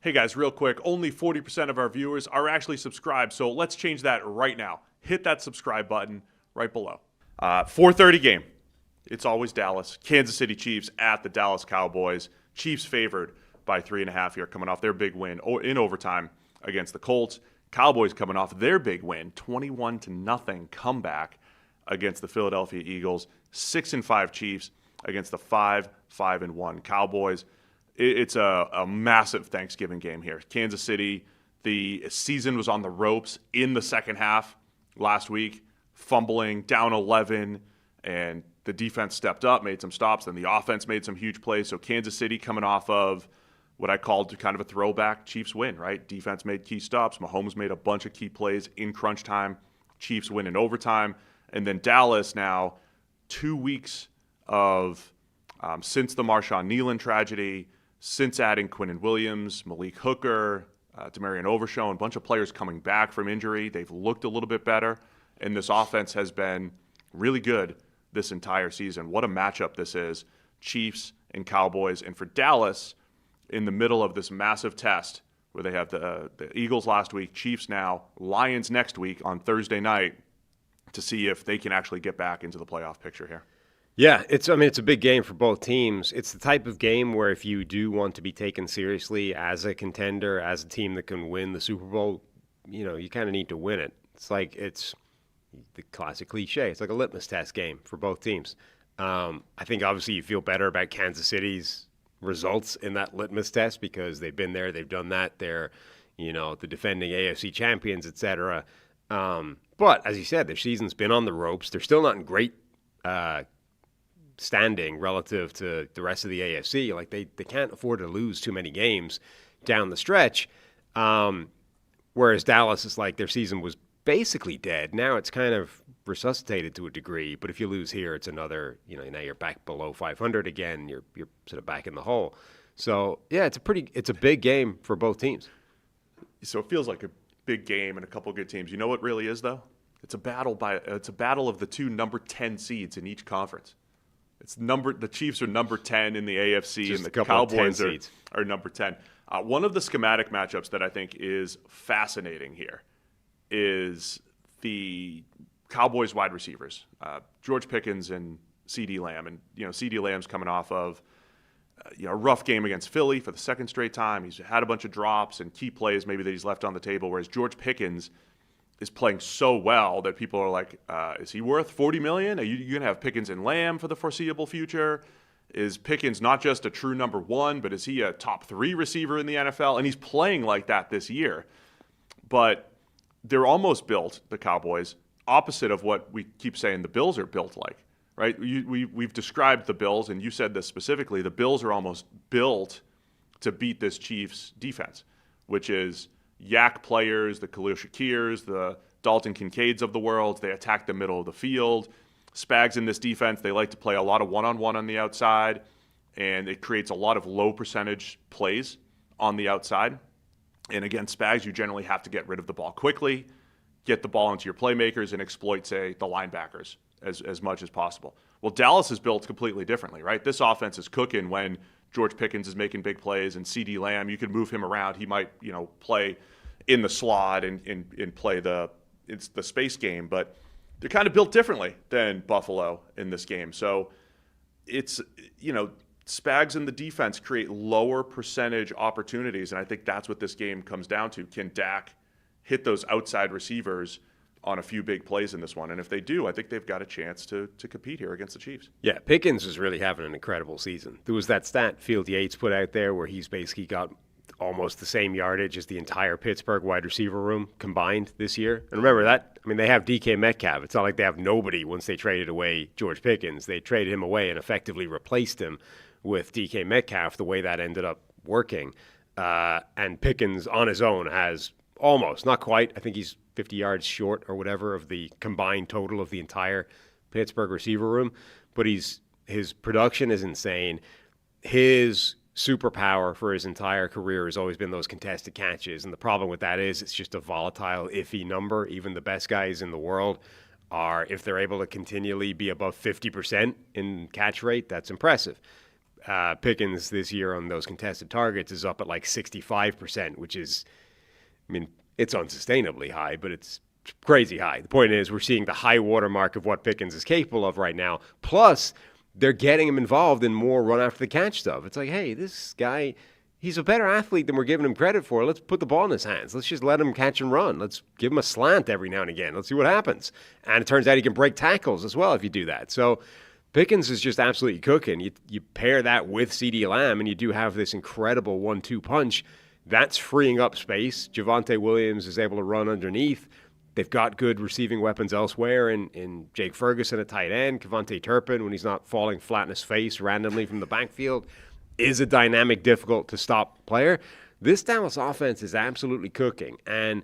Hey guys, real quick, only 40% of our viewers are actually subscribed, so let's change that right now. Hit that subscribe button right below. 4:30 game. It's always Dallas. Kansas City Chiefs at the Dallas Cowboys. Chiefs favored by 3.5 here, coming off their big win in overtime against the Colts. Cowboys coming off their big win, 21-0 comeback against the Philadelphia Eagles. 6-5 Chiefs against the 5-1 Cowboys. It's a massive Thanksgiving game here. Kansas City, the season was on the ropes in the second half last week, fumbling, down 11, and the defense stepped up, made some stops, then the offense made some huge plays. So Kansas City coming off of what I called kind of a throwback Chiefs win, right? Defense made key stops. Mahomes made a bunch of key plays in crunch time. Chiefs win in overtime. And then Dallas now, 2 weeks of since the Marshawn Kneeland tragedy, since adding Quinnen Williams, Malik Hooker, Demarion Overshown, a bunch of players coming back from injury. They've looked a little bit better, and this offense has been really good this entire season. What a matchup this is, Chiefs and Cowboys. And for Dallas, in the middle of this massive test where they have the Eagles last week, Chiefs now, Lions next week on Thursday night, to see if they can actually get back into the playoff picture here. Yeah, it's a big game for both teams. It's the type of game where if you do want to be taken seriously as a contender, as a team that can win the Super Bowl, you kind of need to win it. It's the classic cliche. It's like a litmus test game for both teams. I think obviously you feel better about Kansas City's results in that litmus test because they've been there, they've done that. They're, the defending AFC champions, etc. But as you said, their season's been on the ropes. They're still not in great standing relative to the rest of the AFC. Like they can't afford to lose too many games down the stretch. Whereas Dallas is like their season was basically dead. Now it's kind of resuscitated to a degree. But if you lose here, it's another, now you're back below 500 again. You're sort of back in the hole. So yeah, it's a big game for both teams. So it feels like a big game and a couple of good teams. You know what really is though? It's a battle of the two number 10 seeds in each conference. The Chiefs are number 10 in the AFC, Just and the Cowboys are number 10. One of the schematic matchups that I think is fascinating here is the Cowboys wide receivers, George Pickens and CeeDee Lamb. And, CeeDee Lamb's coming off of a rough game against Philly for the second straight time. He's had a bunch of drops and key plays maybe that he's left on the table, whereas George Pickens is playing so well that people are like, is he worth $40 million? Are you going to have Pickens and Lamb for the foreseeable future? Is Pickens not just a true number one, but is he a top 3 receiver in the NFL? And he's playing like that this year. But they're almost built, the Cowboys, opposite of what we keep saying the Bills are built like, right? We've described the Bills, and you said this specifically. The Bills are almost built to beat this Chiefs defense, which is yak players, the Khalil Shakirs, the Dalton Kincaids of the world. They attack the middle of the field. Spags in this defense, they like to play a lot of one-on-one on the outside, and it creates a lot of low percentage plays on the outside. And again, Spags, you generally have to get rid of the ball quickly, get the ball into your playmakers, and exploit, say, the linebackers as much as possible. Well, Dallas is built completely differently, right? This offense is cooking when George Pickens is making big plays, and CeeDee Lamb, you could move him around. He might, play in the slot and play the space game, but they're kind of built differently than Buffalo in this game. So it's, Spags and the defense create lower percentage opportunities, and I think that's what this game comes down to. Can Dak hit those outside receivers on a few big plays in this one? And if they do, I think they've got a chance to compete here against the Chiefs. Yeah, Pickens is really having an incredible season. There was that stat Field Yates put out there where he's basically got almost the same yardage as the entire Pittsburgh wide receiver room combined this year. And remember that, they have DK Metcalf. It's not like they have nobody once they traded away George Pickens. They traded him away and effectively replaced him with DK Metcalf, the way that ended up working. And Pickens on his own has almost, not quite, I think he's 50 yards short or whatever of the combined total of the entire Pittsburgh receiver room. But his production is insane. His superpower for his entire career has always been those contested catches. And the problem with that is it's just a volatile, iffy number. Even the best guys in the world are, if they're able to continually be above 50% in catch rate, that's impressive. Pickens this year on those contested targets is up at like 65%, which is, I mean, it's unsustainably high, but it's crazy high. The point is we're seeing the high watermark of what Pickens is capable of right now. Plus, they're getting him involved in more run after the catch stuff. It's like, hey, this guy, he's a better athlete than we're giving him credit for. Let's put the ball in his hands. Let's just let him catch and run. Let's give him a slant every now and again. Let's see what happens. And it turns out he can break tackles as well if you do that. So Pickens is just absolutely cooking. You pair that with CeeDee Lamb, and you do have this incredible 1-2 punch. That's freeing up space. Javonte Williams is able to run underneath. They've got good receiving weapons elsewhere in Jake Ferguson at tight end. Kevontae Turpin, when he's not falling flat in his face randomly from the backfield, is a dynamic, difficult-to-stop player. This Dallas offense is absolutely cooking, and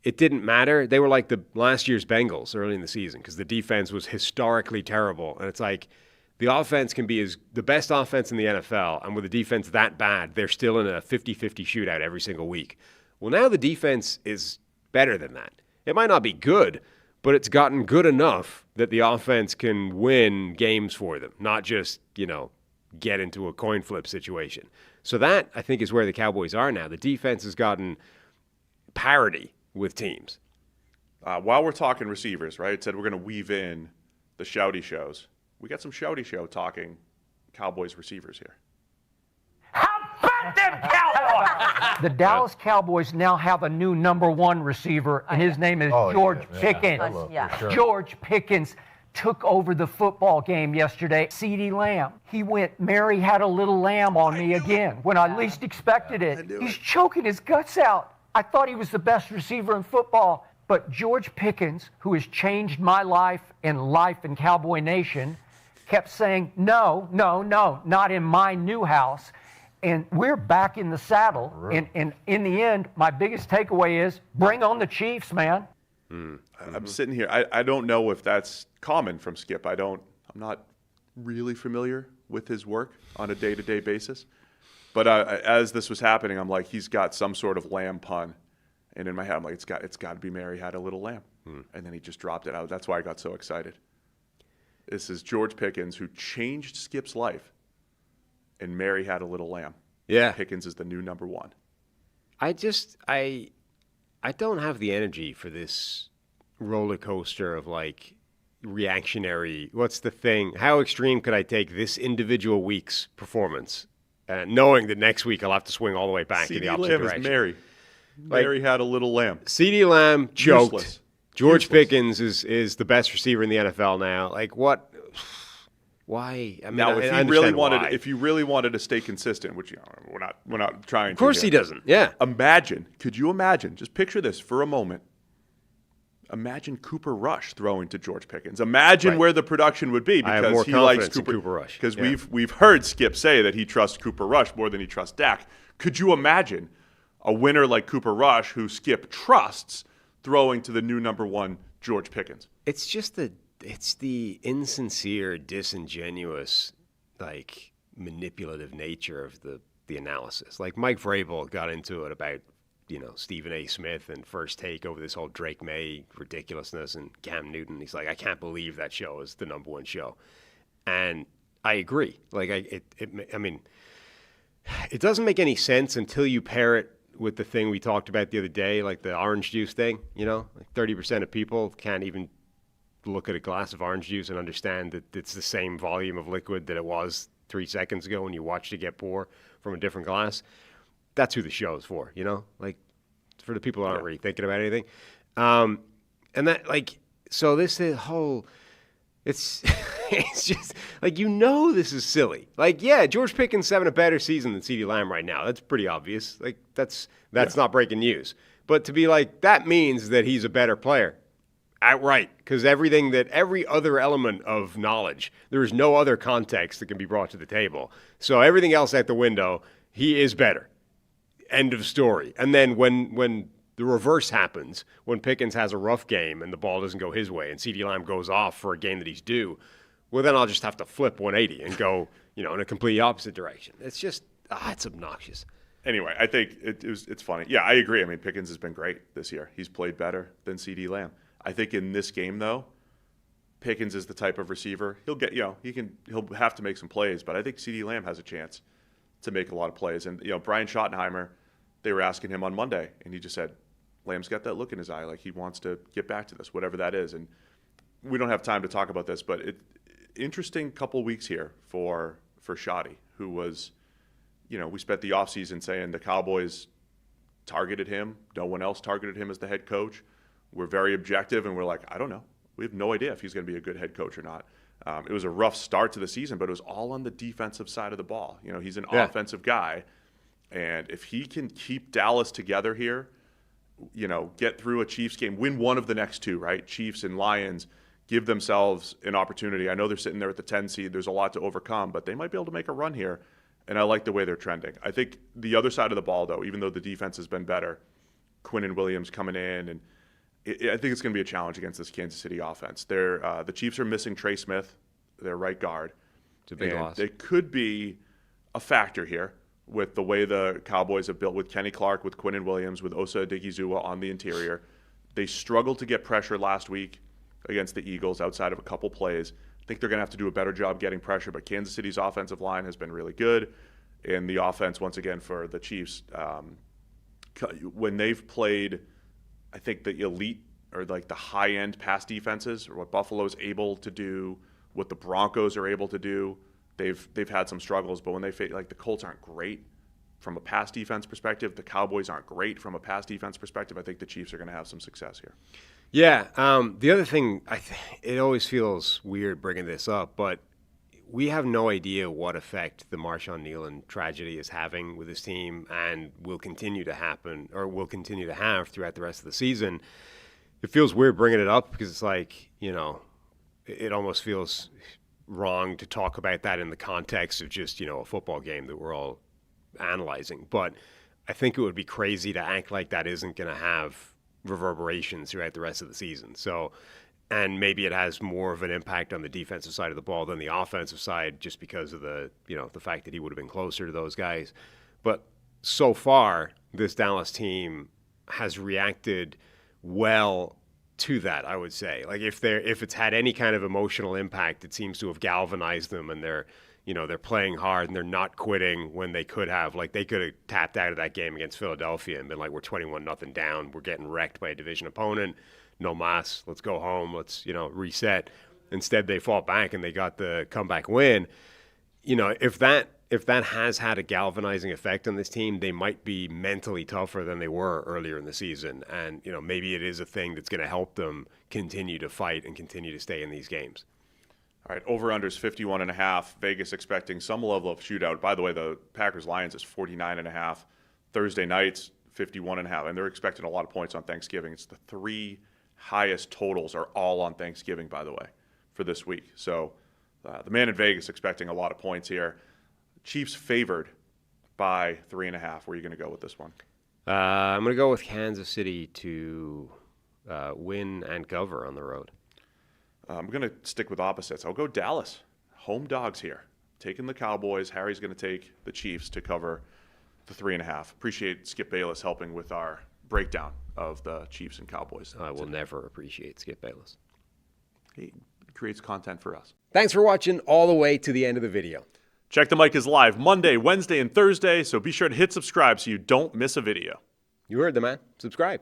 it didn't matter. They were like the last year's Bengals early in the season because the defense was historically terrible. And it's like the offense can be the best offense in the NFL, and with a defense that bad, they're still in a 50-50 shootout every single week. Well, now the defense is better than that. It might not be good, but it's gotten good enough that the offense can win games for them, not just, get into a coin flip situation. So that, I think, is where the Cowboys are now. The defense has gotten parity with teams. While we're talking receivers, right? It said we're going to weave in the shouty shows. We got some shouty show talking Cowboys receivers here. How about them Cowboys? The Dallas Cowboys now have a new number one receiver, and his name is George Pickens. Yeah. George Pickens took over the football game yesterday. CeeDee Lamb. He went, Mary had a little lamb on me again when I least expected it. He's choking his guts out. I thought he was the best receiver in football. But George Pickens, who has changed my life and life in Cowboy Nation, kept saying, no, not in my new house. And we're back in the saddle. Really? And in the end, my biggest takeaway is bring on the Chiefs, man. I'm sitting here. I don't know if that's common from Skip. I'm not really familiar with his work on a day-to-day basis. But as this was happening, I'm like, he's got some sort of lamb pun. And in my head, I'm like, it's got to be Mary had a little lamb. And then he just dropped it out. That's why I got so excited. This is George Pickens, who changed Skip's life. And Mary had a little lamb. Yeah. Pickens is the new number one. I don't have the energy for this roller coaster of like reactionary. What's the thing? How extreme could I take this individual week's performance, knowing that next week I'll have to swing all the way back in the opposite direction? Is Mary. Mary had a little lamb. CeeDee Lamb choked. Useless. George Useless. Pickens is the best receiver in the NFL now. Like what? Why? I mean, Now, I understand why. if you really wanted to stay consistent, which we're not trying to. Of course he doesn't. Yeah. Could you imagine? Just picture this for a moment. Imagine Cooper Rush throwing to George Pickens. Imagine where the production would be I have because more he likes confidence in Cooper Rush. Because Yeah. we've heard Skip say that he trusts Cooper Rush more than he trusts Dak. Could you imagine a winner like Cooper Rush, who Skip trusts, throwing to the new number one George Pickens? It's just it's the insincere, disingenuous, like manipulative nature of the analysis. Like Mike Vrabel got into it about, Stephen A. Smith and First Take over this whole Drake May ridiculousness and Cam Newton. He's like, I can't believe that show is the number one show. And I agree. Like I mean, it doesn't make any sense until you pair it with the thing we talked about the other day, like the orange juice thing, like 30% of people can't even look at a glass of orange juice and understand that it's the same volume of liquid that it was 3 seconds ago when you watched it get pour from a different glass. That's who the show is for, like for the people that aren't really thinking about anything. And that, like, so this whole, it's just like, this is silly. Like, yeah, George Pickens having a better season than CeeDee Lamb right now. That's pretty obvious. Like, that's not breaking news. But to be like, that means that he's a better player. Outright, because every other element of knowledge, there is no other context that can be brought to the table. So everything else out the window, he is better. End of story. And then when the reverse happens, when Pickens has a rough game and the ball doesn't go his way and CeeDee Lamb goes off for a game that he's due, well, then I'll just have to flip 180 and go, in a completely opposite direction. It's just, it's obnoxious. Anyway, I think it's funny. Yeah, I agree. I mean, Pickens has been great this year. He's played better than CeeDee Lamb. I think in this game, though, Pickens is the type of receiver he'll get. He'll have to make some plays, but I think CeeDee Lamb has a chance to make a lot of plays. And Brian Schottenheimer, they were asking him on Monday, and he just said, Lamb's got that look in his eye, like he wants to get back to this, whatever that is. And we don't have time to talk about this, but interesting couple weeks here for Schotty, who was, we spent the offseason saying the Cowboys targeted him. No one else targeted him as the head coach. We're very objective, and we're like, I don't know. We have no idea if he's going to be a good head coach or not. It was a rough start to the season, but it was all on the defensive side of the ball. He's an offensive guy, and if he can keep Dallas together here, get through a Chiefs game, win one of the next two, right? Chiefs and Lions, give themselves an opportunity. I know they're sitting there at the 10 seed. There's a lot to overcome, but they might be able to make a run here, and I like the way they're trending. I think the other side of the ball, though, even though the defense has been better, Quinn and Williams coming in, and I think it's going to be a challenge against this Kansas City offense. The Chiefs are missing Trey Smith, their right guard. It's a big loss. They could be a factor here with the way the Cowboys have built with Kenny Clark, with Quinn and Williams, with Osa Odighizuwa on the interior. They struggled to get pressure last week against the Eagles outside of a couple plays. I think they're going to have to do a better job getting pressure, but Kansas City's offensive line has been really good. And the offense, once again, for the Chiefs, when they've played – I think the elite or like the high-end pass defenses, or what Buffalo's able to do, what the Broncos are able to do, they've had some struggles. But when they face, like, the Colts aren't great from a pass defense perspective, the Cowboys aren't great from a pass defense perspective. I think the Chiefs are going to have some success here. Yeah. The other thing, it always feels weird bringing this up, but we have no idea what effect the Marshawn Nealon tragedy is having with his team, and will continue to happen, or will continue to have throughout the rest of the season. It feels weird bringing it up because it's like, it almost feels wrong to talk about that in the context of just, a football game that we're all analyzing. But I think it would be crazy to act like that isn't going to have reverberations throughout the rest of the season. So, and maybe it has more of an impact on the defensive side of the ball than the offensive side, just because of the fact that he would have been closer to those guys. But so far, this Dallas team has reacted well to that, I would say. Like, if it's had any kind of emotional impact, it seems to have galvanized them, and they're playing hard and they're not quitting when they could have. Like, they could have tapped out of that game against Philadelphia and been like, we're 21-0 down, we're getting wrecked by a division opponent. No mas, let's go home, let's, reset. Instead, they fought back and they got the comeback win. If that has had a galvanizing effect on this team, they might be mentally tougher than they were earlier in the season. And, maybe it is a thing that's going to help them continue to fight and continue to stay in these games. All right, over-unders 51.5. Vegas expecting some level of shootout. By the way, the Packers-Lions is 49.5. Thursday nights, 51.5. And they're expecting a lot of points on Thanksgiving. It's the three highest totals are all on Thanksgiving, by the way, for this week. So the man in Vegas expecting a lot of points here. Chiefs favored by 3.5. Where are you going to go with this one? I'm going to go with Kansas City to win and cover on the road. I'm going to stick with opposites. I'll go Dallas. Home dogs here. Taking the Cowboys. Harry's going to take the Chiefs to cover the 3.5. Appreciate Skip Bayless helping with our breakdown of the Chiefs and Cowboys. I will never appreciate Skip Bayless. He creates content for us. Thanks for watching all the way to the end of the video. Check the Mic is live Monday, Wednesday, and Thursday, so be sure to hit subscribe so you don't miss a video. You heard the man. Subscribe.